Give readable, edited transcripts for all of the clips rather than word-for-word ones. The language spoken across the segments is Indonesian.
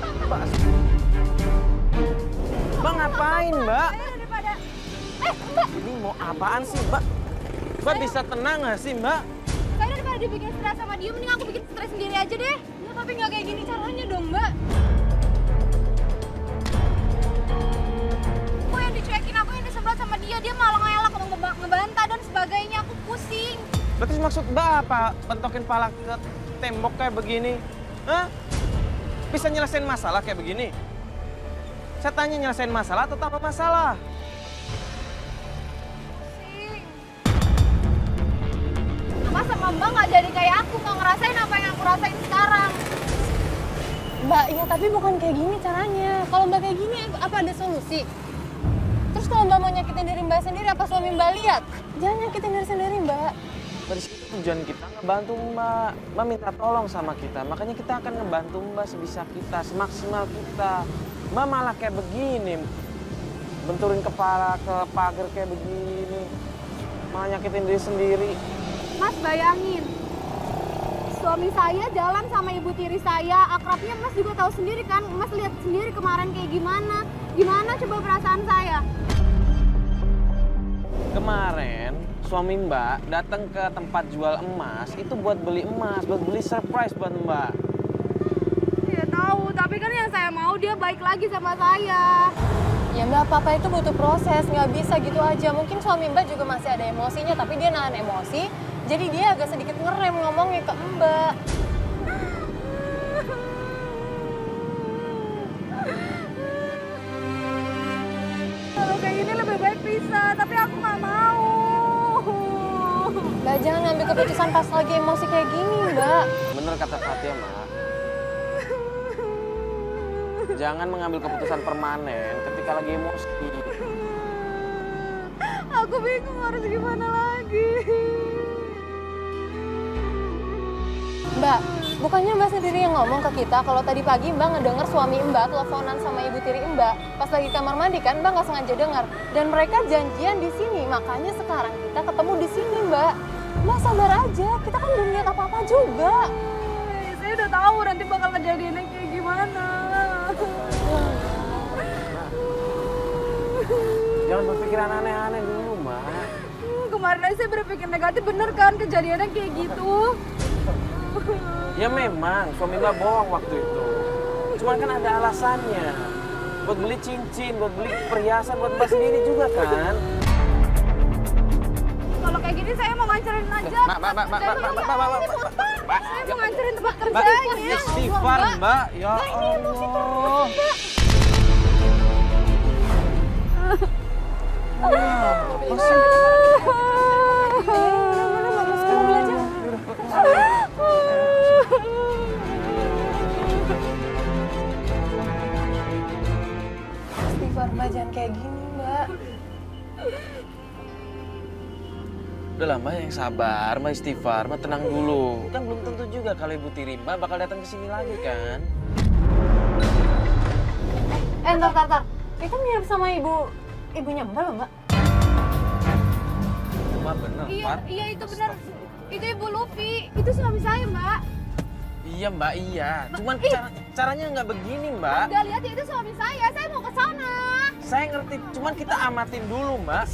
Mbak. Mbak ngapain, Mbak? Mbak. Ini mau apaan sih, Mbak? Mbak bisa tenang nggak sih, Mbak? Saya daripada dibikin stres sama dia, mending aku bikin stres sendiri aja deh. Ya, tapi nggak kayak gini caranya dong, Mbak. Aku yang dicuekin, aku yang disemprot sama dia malah ngelak, ngebantah dan sebagainya. Aku pusing. Berarti maksud Mbak apa? Pentokin pala ke tembok kayak begini? Hah? Bisa nyelesain masalah kayak begini? Saya tanya nyelesain masalah atau tambah masalah? Pusing. Masa sama Mbak nggak jadi kayak aku, nggak ngerasain apa yang aku rasain sekarang. Mbak, ya tapi bukan kayak gini caranya. Kalau Mbak kayak gini, apa ada solusi? Terus kalau Mbak mau nyakitin diri Mbak sendiri, apa suami Mbak lihat? Jangan nyakitin diri sendiri, Mbak. Dari situ tujuan kita ngebantu Mbak. Mbak minta tolong sama kita, makanya kita akan ngebantu Mbak sebisa kita, semaksimal kita. Mbak malah kayak begini, benturin kepala ke pagar kayak begini, malah nyakitin diri sendiri. Mas bayangin, suami saya jalan sama ibu tiri saya, akrabnya Mas juga tahu sendiri kan, Mas lihat sendiri kemarin kayak gimana. Gimana coba perasaan saya? Kemarin suami Mbak datang ke tempat jual emas itu buat beli emas, buat beli surprise buat Mbak. Ya tahu, tapi kan yang saya mau dia baik lagi sama saya. Ya Mbak, apa-apa itu butuh proses, nggak bisa gitu aja. Mungkin suami Mbak juga masih ada emosinya, tapi dia nahan emosi. Jadi dia agak sedikit ngerem ngomongnya ke Mbak. Kalau kayak gini lebih baik pisah, tapi aku nggak mau. Mbak, jangan ngambil keputusan pas lagi emosi kayak gini, Mbak. Bener kata Fatia, Mbak. Jangan mengambil keputusan permanen ketika lagi emosi. Aku bingung harus gimana lagi. Mbak, bukannya Mbak sendiri yang ngomong ke kita kalau tadi pagi Mbak ngedenger suami Mbak teleponan sama ibu tiri Mbak. Pas lagi kamar mandi kan Mbak nggak sengaja dengar. Dan mereka janjian di sini, makanya sekarang kita ketemu di sini, Mbak. Mbak sabar aja, kita kan belum lihat apa-apa juga. Saya udah tahu nanti bakal kejadiannya kayak gimana. Jangan berpikiran aneh-aneh dulu, Mbak. Kemarin aja saya berpikir negatif, bener kan kejadiannya kayak gitu. Ya memang, suami Mbak bohong waktu itu. Cuman kan ada alasannya. Buat beli cincin, buat beli perhiasan, buat Mbak sendiri juga kan. Kalau kayak gini saya mau ngancurin aja. Mbak. Saya mau ngancurin tempat kerjanya. Istighfar, Mbak. Ya Allah. Apa sih? Istighfar, Mbak, jangan kayak gini, Mbak. Udah lah, Mbak, yang sabar, Mbak istighfar, Mbak tenang dulu. Kan belum tentu juga kalau Ibu Tiri Mbak bakal datang ke sini lagi kan. Ntar. Itu mirip sama ibunya Mbak loh, Mbak. Mbak bener, Far. Iya itu benar. Itu Ibu Luffy. Itu suami saya, Mbak. Iya, Mbak, iya. Cuman caranya nggak begini, Mbak. Udah lihat ya, itu suami saya. Saya mau ke sana. Saya ngerti, cuman kita amatin dulu, Mbak.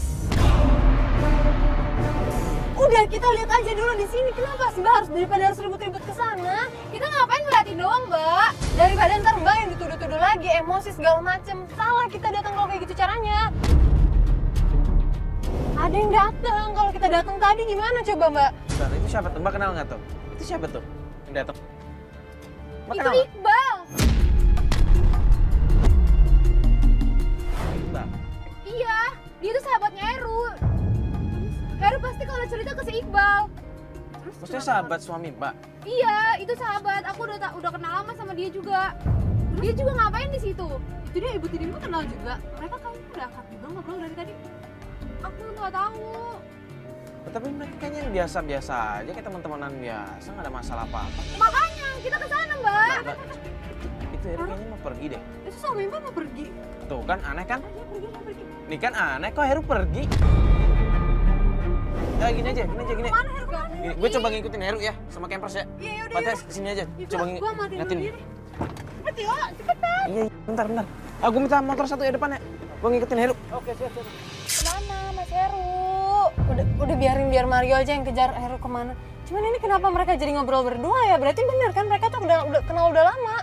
Udah, kita lihat aja dulu di sini. Kenapa sih Mbak daripada harus ribut-ribut ke sana? Kita ngapain ngeliatin doang, Mbak? Daripada ntar Mbak yang dituduh-tuduh lagi, emosi segala macem. Salah kita datang kalau kayak gitu caranya. Ada yang datang. Kalau kita datang tadi gimana coba, Mbak? Bentar, itu siapa tuh? Mbak kenal nggak tuh? Itu siapa tuh yang datang? Mbak Itu kenal nggak? Iqbal. Mbak. Iya, dia tuh sahabatnya Heru. Heru pasti kalau cerita ke si Iqbal. Maksudnya sahabat suami, Mbak? Iya, itu sahabat. Aku udah kenal lama sama dia juga. Dia juga ngapain di situ? Itu dia ibu tirimu kenal juga. Mereka kayaknya udah akrab juga ngobrol dari tadi. Aku nggak tahu. Tapi mereka kayaknya biasa-biasa aja, kayak teman-temanan biasa, nggak ada masalah apa-apa. Makanya kita ke sana, Mbak. Mbak, itu Heru kayaknya mau pergi deh. Itu suami Mbak mau pergi. Tuh kan aneh kan? Iya, pergi. Nih kan aneh, kok Heru pergi? Ya gini aja. Mana Heru? Gini, gue coba ngikutin Heru ya, sama campers ya. Iya, Fatih kesini aja, coba gua matiin ngeliatin. diri. Cepet ya, cepetan. Iya, bentar. Aku minta motor satu ya depan ya. Gue ngikutin Heru. Oke, siap. Kemana Mas Heru? Udah biar Mario aja yang kejar Heru kemana. Cuman ini kenapa mereka jadi ngobrol berdua ya? Berarti bener kan mereka tuh udah kenal udah lama.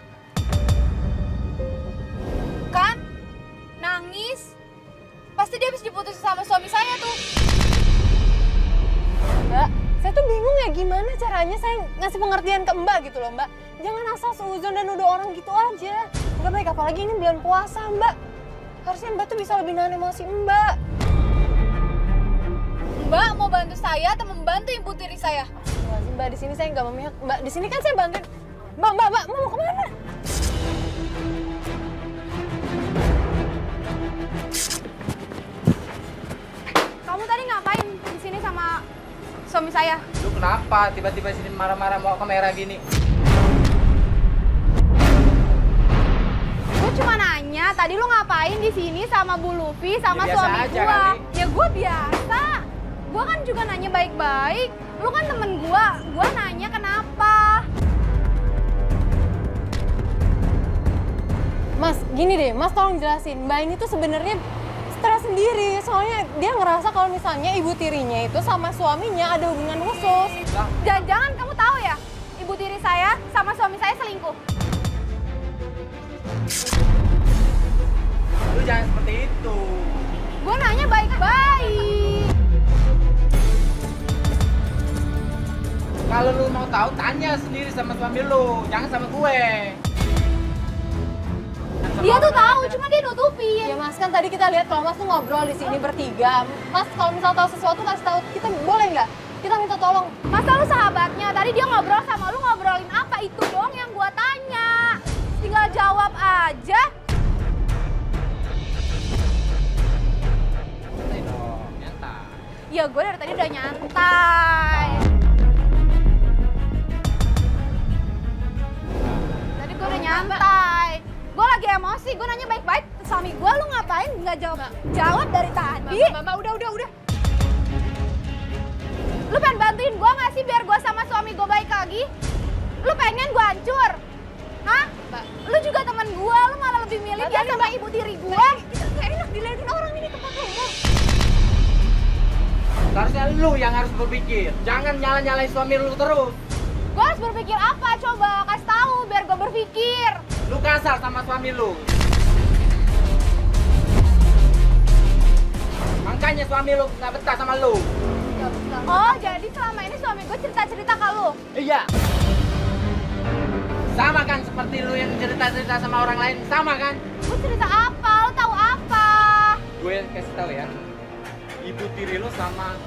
Kan? Nangis. Pasti dia habis diputus sama suami saya tuh. Mbak, saya tuh bingung ya gimana caranya saya ngasih pengertian ke Mbak gitu loh Mbak. Jangan asal seuzon dan nuduh orang gitu aja. Nggak baik, apalagi ini bulan puasa Mbak. Harusnya Mbak tuh bisa lebih nahan emosi Mbak. Mbak mau bantu saya atau membantu ibu tiri saya? Mbak, di sini saya nggak memihak. Mbak, di sini kan saya bantuin. Mbak, mau kemana? Kamu tadi ngapain di sini sama suami saya? Lu kenapa tiba-tiba sini marah-marah mau kamera gini? Gue cuma nanya, tadi lu ngapain di sini sama Bu Luffy sama Ya, biasa suami aja gua? kali. Ya gue biasa. Gue kan juga nanya baik-baik. Lu kan temen gua nanya kenapa? Mas, gini deh, Mas tolong jelasin. Mbak ini tuh sebenarnya stres sendiri. Soalnya dia ngerasa kalau misalnya ibu tirinya itu sama suaminya ada hubungan khusus. Jangan-jangan kamu tahu ya, ibu tiri saya sama suami saya selingkuh. Lu jangan seperti itu. Gue nanya baik-baik. Kalau lu mau tahu, tanya sendiri sama suami lu, jangan sama gue. Dia tuh tahu, cuma dia nutupin. Ya Mas, kan tadi kita lihat kalau Mas tuh ngobrol di sini bertiga. Mas kalau misal tahu sesuatu kasih tahu kita, boleh nggak? Kita minta tolong. Masa lu sahabatnya, tadi dia ngobrol sama lu, ngobrolin apa? Itu dong yang gua tanya. Tinggal jawab aja. Santai dong, nyantai. Ya gue dari tadi udah nyantai. Tadi gue udah nyantai. Gue lagi emosi, gue nanya baik-baik. Suami gue, lu ngapain nggak jawab dari tadi? Mbak, udah. Lu pengen bantuin gue nggak sih biar gue sama suami gue baik lagi? Lu pengen gue hancur? Hah? Mbak. Lu juga teman gue, lu malah lebih milih dia sama ibu tiri gue. Gak enak dilihatin orang ini tempat umum. Seharusnya lu yang harus berpikir, jangan nyala-nyalain suami lu terus. Gue harus berpikir apa? Coba kasih tahu biar gue berpikir. Lu kasar sama suami lu. Makanya suami lu nggak betah sama lu. Oh, jadi selama ini suami gue cerita-cerita ke lu? Iya. Sama kan seperti lu yang cerita-cerita sama orang lain, sama kan? Gue cerita apa? Lu tahu apa? Gue kasih tahu ya. Ibu tiri lu sama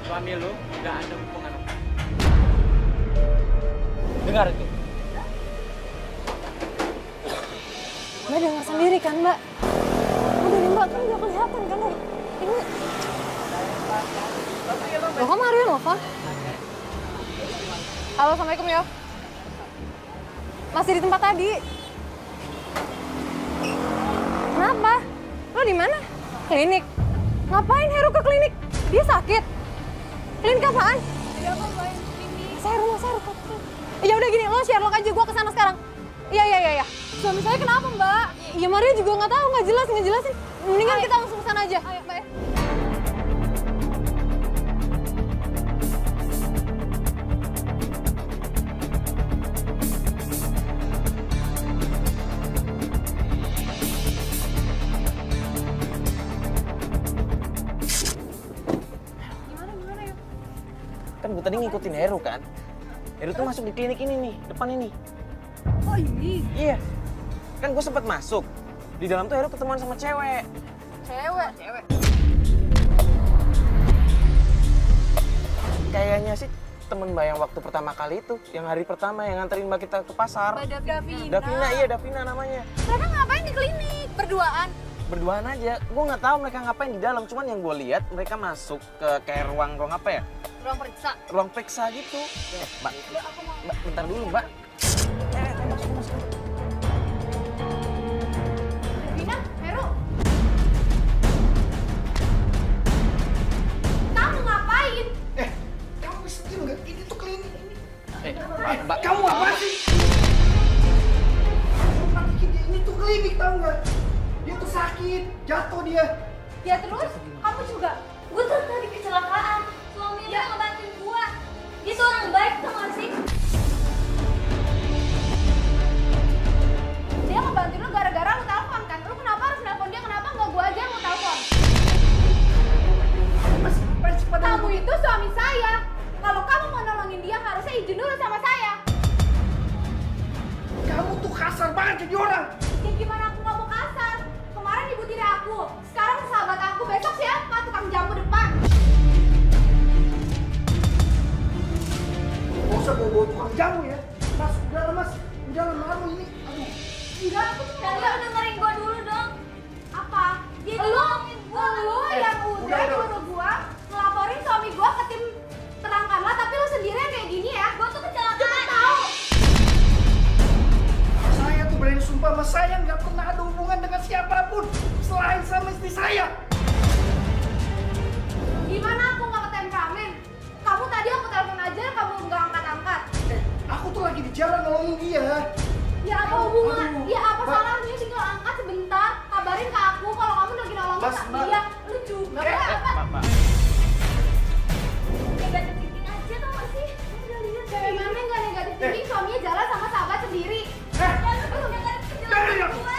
suami lu nggak ada hubungan. Dengar itu. Mbak dengar sendiri kan Mbak? Udah nih Mbak, kan udah kelihatan kan dari ini. Loh, kok Mario nelfon? Halo, Assalamualaikum ya. Masih di tempat tadi. Kenapa? Lo di mana? Klinik. Ngapain Heru ke klinik? Dia sakit. Klinik apaan? Dia mau main ini. Seru. Ya udah gini, lo Sherlock aja, gua kesana sekarang. Iya. Suami saya kenapa, Mbak? Ya Mario juga nggak tahu, nggak jelasin. Mendingan kita langsung kesana aja. Ayo, Mbak. Gimana ya? Kan gue tadi ngikutin Heru kan. Heru tuh masuk di klinik ini nih, depan ini. Oh, ini. Iya. Kan gue sempet masuk. Di dalam tuh Heru ketemuan sama cewek. Cewek. Kayaknya sih temen Mbak yang waktu pertama kali itu, yang hari pertama yang nganterin Mbak kita ke pasar. Mbak Davina. Davina namanya. Mereka ngapain di klinik? Berduaan? Berduaan aja. Gue nggak tahu mereka ngapain di dalam. Cuman yang gue lihat mereka masuk ke kayak ruang apa ya? Ruang periksa. Ruang periksa gitu. Mbak, Mbak, bentar dulu Mbak. Masuk. Davina, Heru. Kamu ngapain? Kamu bisa diam nggak? Ini tuh klinik ini. Mbak, Kamu apa sih? Ya terus, kamu juga? Gue tuh tadi kecelakaan. Suami dia ngebantuin gue. Dia tuh orang baik tuh gak sih? Dia ngebantuin lu gara-gara lu telepon kan? Lu kenapa harus nelpon dia? Kenapa nggak gua aja yang lu telepon? Mas, apa sih pada Kamu itu suami saya. Kalau kamu mau nolongin dia harusnya izin dulu sama saya. kamu tuh kasar banget jadi orang. Ya gimana aku nggak mau kasar? Kemarin ibu tiri aku, sekarang sahabat aku, besok siapa tukang jamu depan? Gak usah bawa tukang jamu ya. Mas, udahlah mas, udahlah malu ini. Aduh, Enggak, aku tuh Dan lu dengerin gue dulu dong. apa? Dia tuh ngomongin gue. Lu yang udah nyuruh gua ngelaporin suami gua ke tim terangkanlah, tapi lu sendiri yang kayak gini ya? Gue tuh kecelakaan. Kita tahu. saya tuh berani sumpah mas, saya nggak pernah ada hubungan dengan siapapun selain sama istri saya. Gimana aku nggak ke temperamen? Kamu tadi aku telepon aja, kamu nggak angkat-angkat. Aku tuh lagi di jalan nolongin dia. Ya apa hubungan? Aduh, Ya apa Mbak. salahnya tinggal angkat sebentar, kabarin ke aku kalau kamu lagi nolongin Mas, Mbak. dia. Lu juga apa? Pak. Negatif thinking aja tau gak sih? Lu udah lihat Cewek mana nggak negatif thinking, suaminya jalan sama sahabat sendiri. Lu udah negatif Jangan. kecelakaan gue.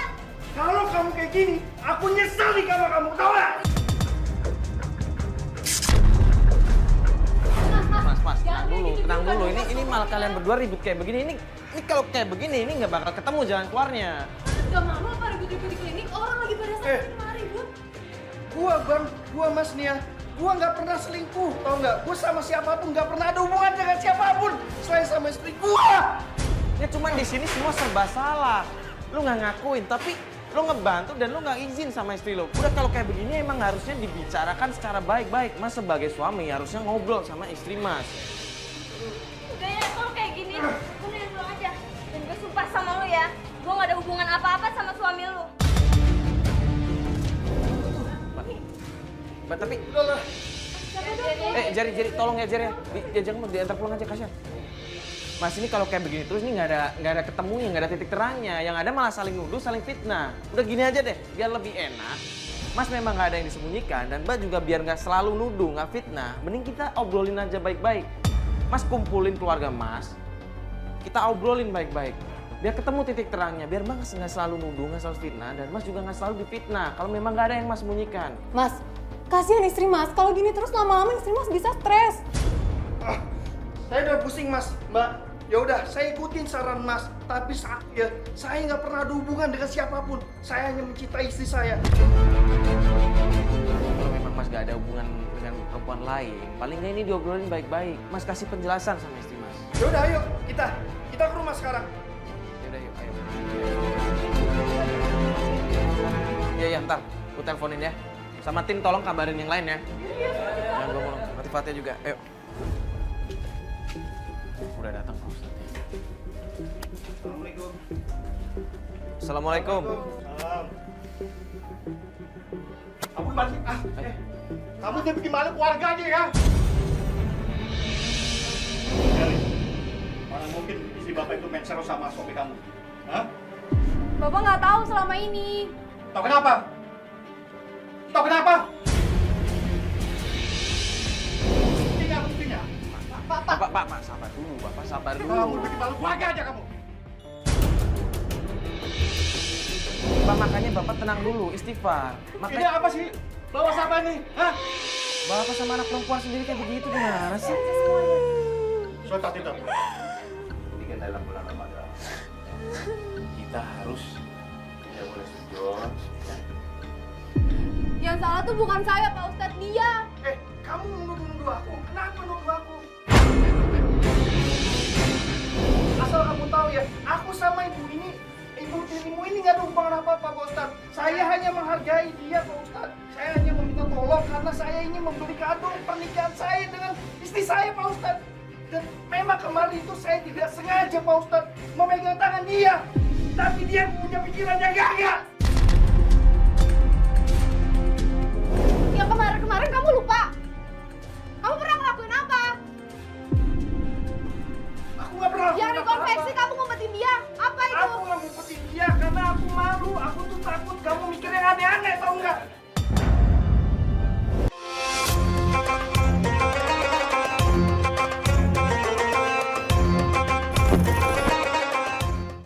Kalau kamu kayak gini, aku nyesel nih sama kamu, tau gak? Mas, tenang dulu. Ini malah kalian berdua ribut kayak begini. Ini kalau kayak begini, ini nggak bakal ketemu jalan keluarnya. Gak malu apa ribut-ribut di klinik? Orang lagi pada sakit malah ribut. Gua mas nih ya, gua nggak pernah selingkuh, tau nggak? Gua sama siapapun nggak pernah ada hubungan dengan siapapun selain sama istri gua. Ya cuman di sini semua serba salah. Lu nggak ngakuin, tapi lu ngebantu dan lu nggak izin sama istri lu. Udah kalau kayak begini emang harusnya dibicarakan secara baik-baik. Mas sebagai suami harusnya ngobrol sama istri mas. Udah ya, kalau kayak gini, gue nih pulang aja. Dan gue sumpah sama lu ya, gue gak ada hubungan apa-apa sama suami lu. Mbak, tapi Udahlah. Jari tolong ya Jari ya. Jangan diantar pulang aja kasihan. Mas ini kalau kayak begini terus ini nggak ada ketemunya, nggak ada titik terangnya. Yang ada malah saling nuduh, saling fitnah. Udah gini aja deh, biar lebih enak. Mas memang nggak ada yang disembunyikan dan Mbak juga biar nggak selalu nuduh, nggak fitnah. Mending kita obrolin aja baik-baik. Mas kumpulin keluarga Mas, kita obrolin baik-baik. Biar ketemu titik terangnya, biar Mbak nggak selalu nuduh, nggak selalu fitnah, dan Mas juga nggak selalu difitnah. Kalau memang nggak ada yang Mas sembunyikan. Mas, kasihan istri Mas. Kalau gini terus lama-lama istri Mas bisa stres. Saya udah pusing mas, mbak. Ya udah, saya ikutin saran mas. Tapi saya nggak pernah ada hubungan dengan siapapun. Saya hanya mencintai istri saya. Kalau memang Mas nggak ada hubungan dengan perempuan lain, paling nggak ini diobrolin baik-baik. Mas kasih penjelasan sama istri Mas. Ya udah, ayo kita ke rumah sekarang. Yaudah yuk, ayo. Iya, ntar. Gue teleponin ya. Sama tim tolong kabarin yang lain ya. Jangan gue ngomong. Nanti Fatih juga. Ayo. Udah datang Pak Ustadz. Assalamualaikum. Assalamualaikum. Salam. Kamu gimana sih? Kamu udah bikin malu keluarga aja ya? Dari, mana mungkin istri bapak itu main seru sama suami kamu? Hah? Bapak nggak tahu selama ini. Tahu kenapa? Tahu kenapa? Buktinya, buktinya. Pak, sabar dulu. Bapak sabar dulu. Kamu bikin malu keluarga aja kamu. Pak, makanya Bapak tenang dulu, istighfar. Ini Makanya apa sih? Bawa siapa nih? Hah? Bapak sama anak perempuan sendiri kayak begitu gimana sih? Surat itu. Ini kan dalam bulan Ramadan. Kita harus tidak boleh sujud. Yang salah tuh bukan saya, Pak Ustadz, dia. Kamu nuduh aku. Kenapa nuduh aku? Asal kamu tahu ya, aku sama ibu tirimu ini nggak ada hubungan apa-apa, Pak Ustadz. Saya hanya menghargai dia, Pak Ustadz. Saya hanya meminta tolong karena saya ingin membeli kado pernikahan saya dengan istri saya, Pak Ustadz. Dan memang kemarin itu saya tidak sengaja, Pak Ustadz, memegang tangan dia. Tapi dia punya pikiran yang gagal.